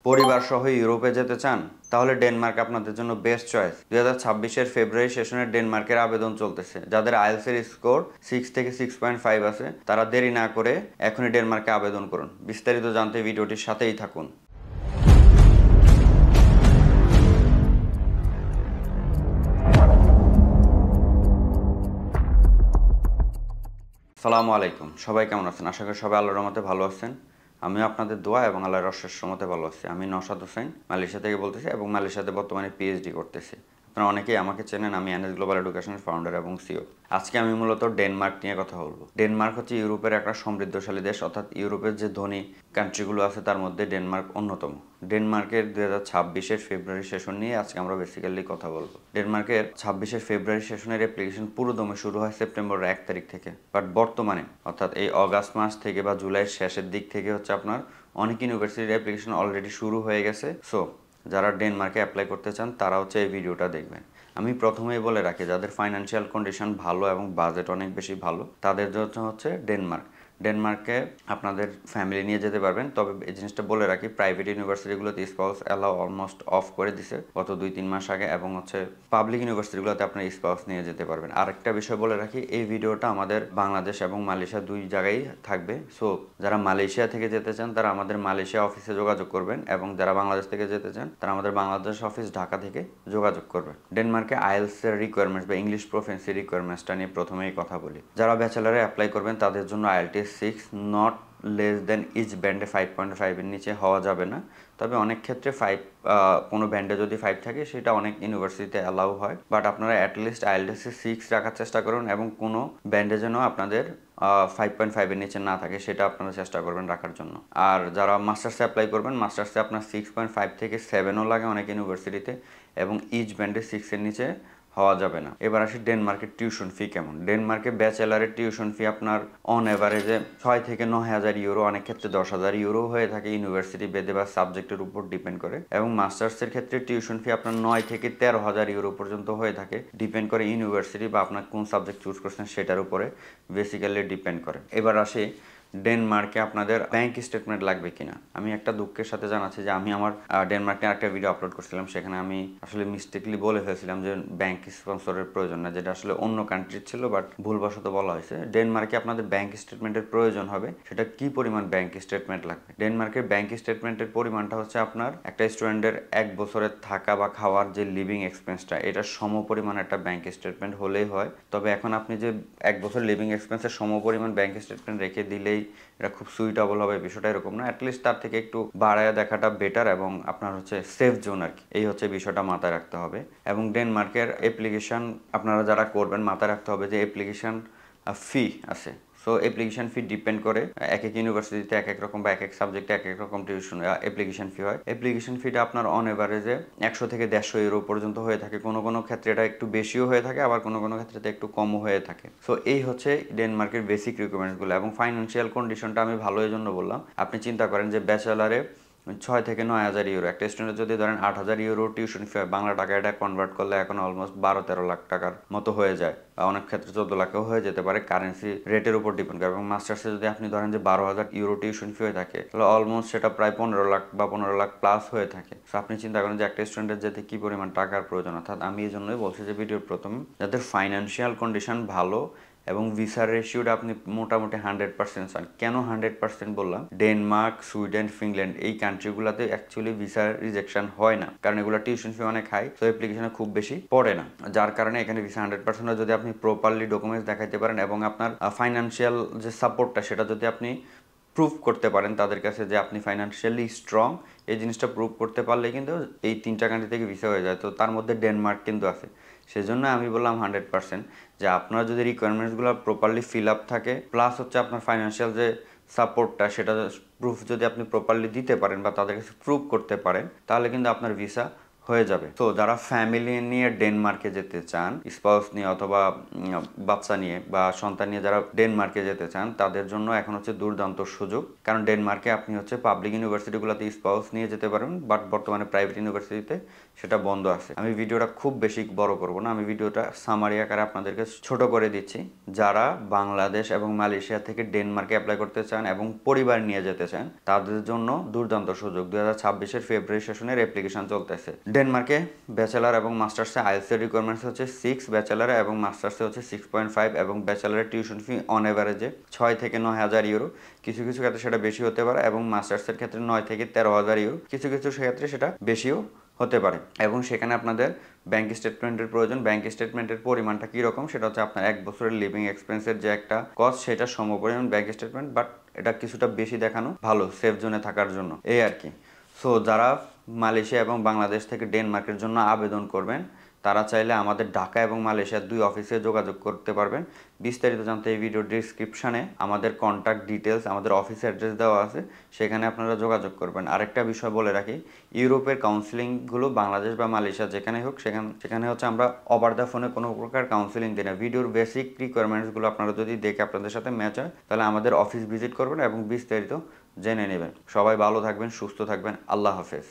পরিবার সহ ইউরোপে যেতে চান তাহলে ডেনমার্ক আপনাদের জন্য বেস্ট চয়েস। 2026-এর ফেব্রুয়ারি সেশনে ডেনমার্কের আবেদন চলতেছে। যাদের আইএলটিএস এর স্কোর 6 থেকে 6.5 আছে তারা দেরি না করে এখনই ডেনমার্কে আবেদন করুন। বিস্তারিত জানতে ভিডিওটির সাথেই থাকুন। আসসালামু আলাইকুম, সবাই কেমন আছেন? আশা করি সবাই আল্লাহর রহমতে ভালো আছেন। আমিও আপনাদের দোয়া এবং আল্লাহর অশেষ রহমতে ভালো আছি। আমি নওশাদ হোসেন মালয়েশিয়া থেকে বলতেছি এবং মালয়েশিয়াতে বর্তমানে পিএইচডি করতেছি। আপনারা অনেকেই আমাকে চেনেন, আমি এনএস গ্লোবাল এডুকেশনের ফাউন্ডার এবং সিও। আজকে আমি মূলত ডেনমার্ক নিয়ে কথা বলবো। ডেনমার্ক হচ্ছে ইউরোপের একটা সমৃদ্ধশালী দেশ, অর্থাৎ ইউরোপের যে ধনী কান্ট্রিগুলো আছে তার মধ্যে ডেনমার্ক অন্যতম। ডেনমার্কের 2026-এর ফেব্রুয়ারি সেশন নিয়ে আজকে আমরা বেসিক্যালি কথা বলবো। ডেনমার্কের 26-এর ফেব্রুয়ারি সেশনের অ্যাপ্লিকেশন পুরোদমে শুরু হয় সেপ্টেম্বরের 1 তারিখ থেকে। বাট বর্তমানে অর্থাৎ এই অগাস্ট মাস থেকে বা জুলাইয়ের শেষের দিক থেকে হচ্ছে আপনার অনেক ইউনিভার্সিটির অ্যাপ্লিকেশন অলরেডি শুরু হয়ে গেছে। সো যারা ডেনমার্কে অ্যাপ্লাই করতে চান তারা হচ্ছে এই ভিডিওটা দেখবেন। আমি প্রথমেই বলে রাখি, যাদের ফাইন্যান্সিয়াল কন্ডিশন ভালো এবং বাজেট অনেক বেশি ভালো তাদের জন্য হচ্ছে ডেনমার্কে আপনাদের ফ্যামিলি নিয়ে যেতে পারবেন। তবে এই জিনিসটা বলে রাখি, প্রাইভেট ইউনিভার্সিটিগুলোতে স্পাউস অ্যালাউ অলমোস্ট অফ করে দিছে গত 2-3 মাস আগে, এবং হচ্ছে পাবলিক ইউনিভার্সিটিগুলোতে আপনার স্পাউস নিয়ে যেতে পারবেন। আরেকটা বিষয় বলে রাখি, এই ভিডিওটা আমাদের বাংলাদেশ এবং মালয়েশিয়া দুই জায়গায় থাকবে। সো যারা মালয়েশিয়া থেকে যেতে চান তারা আমাদের মালয়েশিয়া অফিসে যোগাযোগ করবেন, এবং যারা বাংলাদেশ থেকে যেতে চান তারা আমাদের বাংলাদেশ অফিস ঢাকা থেকে যোগাযোগ করবেন। ডেনমার্কে আইএলটিএস এর রিকোয়ারমেন্টস বা ইংলিশ প্রফিসিয়েন্সি রিকোয়ারমেন্টসটা নিয়ে প্রথমেই কথা বলি। যারা ব্যাচেলারে অ্যাপ্লাই করবেন তাদের জন্য IELTS 6 not less than each ব্যান্ডে 5.5 এর নিচে হওয়া যাবে না। তবে অনেক ক্ষেত্রে 5 কোনো ব্যান্ডে যদি 5 থাকে সেটা অনেক ইউনিভার্সিটিতে অ্যালাউ হয়। বাট আপনারা অ্যাটলিস্ট আইএলটিএসে 6 রাখার চেষ্টা করুন, এবং কোনো ব্যান্ডে যেন আপনাদের 5.5 এর নিচে না থাকে সেটা আপনারা চেষ্টা করবেন রাখার জন্য। আর যারা মাস্টার্সে অ্যাপ্লাই করবেন, মাস্টার্সে আপনার 6.5 থেকে 7ও লাগে অনেক ইউনিভার্সিটিতে, এবং ইচ ব্যান্ডে 6 এর নিচে হওয়া যাবে না। এবার আসি ডেনমার্কের টিউশন ফি কেমন। ডেনমার্কে ব্যাচেলারের টিউশন ফি আপনার অন এভারেজে 6 থেকে 9,000 ইউরো, অনেক ক্ষেত্রে 10,000 ইউরো হয়ে থাকে, ইউনিভার্সিটি বেদে বা সাবজেক্টের উপর ডিপেন্ড করে। এবং মাস্টার্সের ক্ষেত্রে টিউশন ফি আপনার 9 থেকে 13,000 ইউরো পর্যন্ত হয়ে থাকে, ডিপেন্ড করে ইউনিভার্সিটি বা আপনার কোন সাবজেক্ট চুজ করছেন সেটার উপরে বেসিক্যালি ডিপেন্ড করে। এবার আসি ডেনমার্কে আপনাদের ব্যাংক স্টেটমেন্ট লাগবে কিনা। আমি একটা দুঃখের সাথে জানাচ্ছি যে আমি আমার ডেনমার্কে একটা ভিডিও আপলোড করছিলাম, সেখানে আমি আসলে মিস্টেকলি বলে ফেলছিলাম যে ব্যাংক স্পন্সরের প্রয়োজন না, যেটা আসলে অন্য কান্ট্রির ছিল, বাট ভুলবশত বলা হয়েছে। ডেনমার্কে আপনাদের ব্যাংক স্টেটমেন্টের প্রয়োজন হবে। সেটা কি পরিমাণ ব্যাংক স্টেটমেন্ট লাগবে? ডেনমার্কের ব্যাংক স্টেটমেন্টের পরিমাণটা হচ্ছে আপনার একটা স্টুডেন্টের 1 বছরের থাকা বা খাওয়ার যে লিভিং এক্সপেন্সটা, এটা সম পরিমাণ একটা ব্যাংক স্টেটমেন্ট হলেই হয়। তবে এখন আপনি যে 1 বছর লিভিং এক্সপেন্সের সম পরিমাণ ব্যাংক স্টেটমেন্ট রেখে দিলেই এটা খুব সুইটেবল হবে, বিষয়টা এরকম না। অ্যাটলিস্ট তার থেকে একটু বাড়ায় দেখাটা বেটার, এবং আপনার হচ্ছে সেফ জোন আর কি, এই হচ্ছে বিষয়টা মাথায় রাখতে হবে। এবং ডেনমার্কের অ্যাপ্লিকেশন আপনারা যারা করবেন মাথায় রাখতে হবে যে অ্যাপ্লিকেশন ফি আছে। সো অ্যাপ্লিকেশন ফি ডিপেন্ড করে এক এক ইউনিভার্সিটিতে এক এক রকম বা এক এক সাবজেক্টে এক এক রকম টিউশন অ্যাপ্লিকেশন ফি হয়। অ্যাপ্লিকেশন ফিটা আপনার অন এভারেজে 100 থেকে 150 ইউরো পর্যন্ত হয়ে থাকে। কোনো কোনো ক্ষেত্রে এটা একটু বেশিও হয়ে থাকে, আবার কোনো কোনো ক্ষেত্রে একটু কমও হয়ে থাকে। সো এই হচ্ছে ডেনমার্কের বেসিক রিকোয়ারমেন্টসগুলো। এবং ফাইন্যান্সিয়াল কন্ডিশনটা আমি ভালো এই জন্য বললাম, আপনি চিন্তা করেন যে ব্যাচেলারে 6 থেকে 9,000 ইউরো, একটা স্টুডেন্ট যদি ধরেন 8,000 ইউরো টিউশন ফি হয়, বাংলা টাকা এটা কনভার্ট করলে এখন অলমোস্ট 12-13 লাখ টাকার মতো হয়ে যায়, বা অনেক ক্ষেত্রে 14 লাখও হয়ে যেতে পারে, কারেন্সি রেটের উপর ডিপেন্ড করে। এবং মাস্টার্সে যদি আপনি ধরেন যে 12,000 ইউরো টিউশন ফি হয়ে থাকে, তাহলে অলমোস্ট সেটা প্রায় 15 লাখ বা 15 লাখ প্লাস হয়ে থাকে। সো আপনি চিন্তা করেন যে একটা স্টুডেন্টের যেতে কী পরিমাণ টাকার প্রয়োজন। অর্থাৎ আমি এই জন্যই বলছি যে ভিডিওর প্রথমে, যাদের ফাইন্যান্সিয়াল কন্ডিশন ভালো এবং ভিসার রেশিওটা আপনি মোটামুটি 100% চান। কেন 100% বললাম? ডেনমার্ক, সুইডেন, ফিনল্যান্ড এই কান্ট্রিগুলোতে অ্যাকচুয়ালি ভিসার রিজেকশন হয় না, কারণ এগুলো টিউশন ফি অনেক হাই, তো অ্যাপ্লিকেশনে খুব বেশি পড়ে না, যার কারণে এখানে ভিসা 100% যদি আপনি প্রপারলি ডকুমেন্টস দেখাইতে পারেন এবং আপনার ফাইন্যান্সিয়াল যে সাপোর্টটা সেটা যদি আপনি প্রুভ করতে পারেন তাদের কাছে যে আপনি ফাইন্যান্সিয়ালি স্ট্রং, এই জিনিসটা প্রুভ করতে পারলে কিন্তু এই 3টা কান্ট্রি থেকে ভিসা হয়ে যায়। তো তার মধ্যে ডেনমার্ক কিন্তু আছে। সেজন্য আমি বললাম 100% যে আপনার যদি রিকোয়ারমেন্টসগুলো প্রপারলি ফিল আপ থাকে, প্লাস হচ্ছে আপনার ফাইন্যান্সিয়াল যে সাপোর্টটা সেটা প্রুফ যদি আপনি প্রপারলি দিতে পারেন বা তাদের কাছে প্রুভ করতে পারেন, তাহলে কিন্তু আপনার ভিসা হয়ে যাবে। তো যারা ফ্যামিলি নিয়ে ডেনমার্কে যেতে চান, স্পাউস নিয়ে অথবা বাচ্চা নিয়ে বা সন্তান নিয়ে যারা ডেনমার্কে যেতে চান, তাদের জন্য এখন হচ্ছে দুর্দান্ত সুযোগ। কারণ ডেনমার্কে আপনি হচ্ছে পাবলিক ইউনিভার্সিটিগুলোতে স্পাউস নিয়ে যেতে পারেন, বাট বর্তমানে প্রাইভেট ইউনিভার্সিটিতে সেটা বন্ধ আছে। আমি ভিডিওটা খুব বেশি বড় করব না, আমি ভিডিওটা সামারি আকারে আপনাদেরকে ছোট করে দিচ্ছি। যারা বাংলাদেশ এবং মালয়েশিয়া থেকে ডেনমার্কে অ্যাপ্লাই করতে চান এবং পরিবার নিয়ে যেতে চান, তাদের জন্য দুর্দান্ত সুযোগ। 2026-এর ফেব্রুয়ারি সেশনের অ্যাপ্লিকেশন চলতেছে। ডেনমার্কে ব্যাচেলার এবং মাস্টার্সে আইএলটিএস রিকোয়ারমেন্টস হচ্ছে 6, ব্যাচেলার এবং মাস্টার্সে হচ্ছে 6.5, এবং ব্যাচেলারের টিউশন ফি অন এভারেজে 6 থেকে 9,000 ইউরো, কিছু কিছু ক্ষেত্রে সেটা বেশি হতে পারে, এবং মাস্টার্সের ক্ষেত্রে 9 থেকে 13,000 ইউরো, কিছু কিছু ক্ষেত্রে সেটা বেশিও হতে পারে। এবং সেখানে আপনাদের ব্যাংক স্টেটমেন্টের প্রয়োজন। ব্যাংক স্টেটমেন্টের পরিমাণটা কীরকম, সেটা হচ্ছে আপনার 1 বছরের লিভিং এক্সপেন্সের যে একটা কস্ট, সেটা সমপরিমাণ ব্যাংক স্টেটমেন্ট, বাট এটা কিছুটা বেশি দেখানো ভালো সেফ জোনে থাকার জন্য, এই আর কি। সো যারা মালয়েশিয়া এবং বাংলাদেশ থেকে ডেনমার্কের জন্য আবেদন করবেন, তারা চাইলে আমাদের ঢাকা এবং মালয়েশিয়ার 2 অফিসে যোগাযোগ করতে পারবেন। বিস্তারিত জানতে এই ভিডিও ডিসক্রিপশানে আমাদের কন্ট্যাক্ট ডিটেলস, আমাদের অফিস অ্যাড্রেস দেওয়া আছে, সেখানে আপনারা যোগাযোগ করবেন। আরেকটা বিষয় বলে রাখি, ইউরোপের কাউন্সিলিংগুলো বাংলাদেশ বা মালয়েশিয়া যেখানে হোক, সেখানে হচ্ছে আমরা ওভার দ্য ফোনে কোনো প্রকার কাউন্সিলিং দিই না। ভিডিওর বেসিক রিকোয়ারমেন্টসগুলো আপনারা যদি দেখে আপনাদের সাথে ম্যাচ হয়, তাহলে আমাদের অফিস ভিজিট করবেন এবং বিস্তারিত জেনে নেবেন। সবাই ভালো থাকবেন, সুস্থ থাকবেন। আল্লাহ হাফেজ।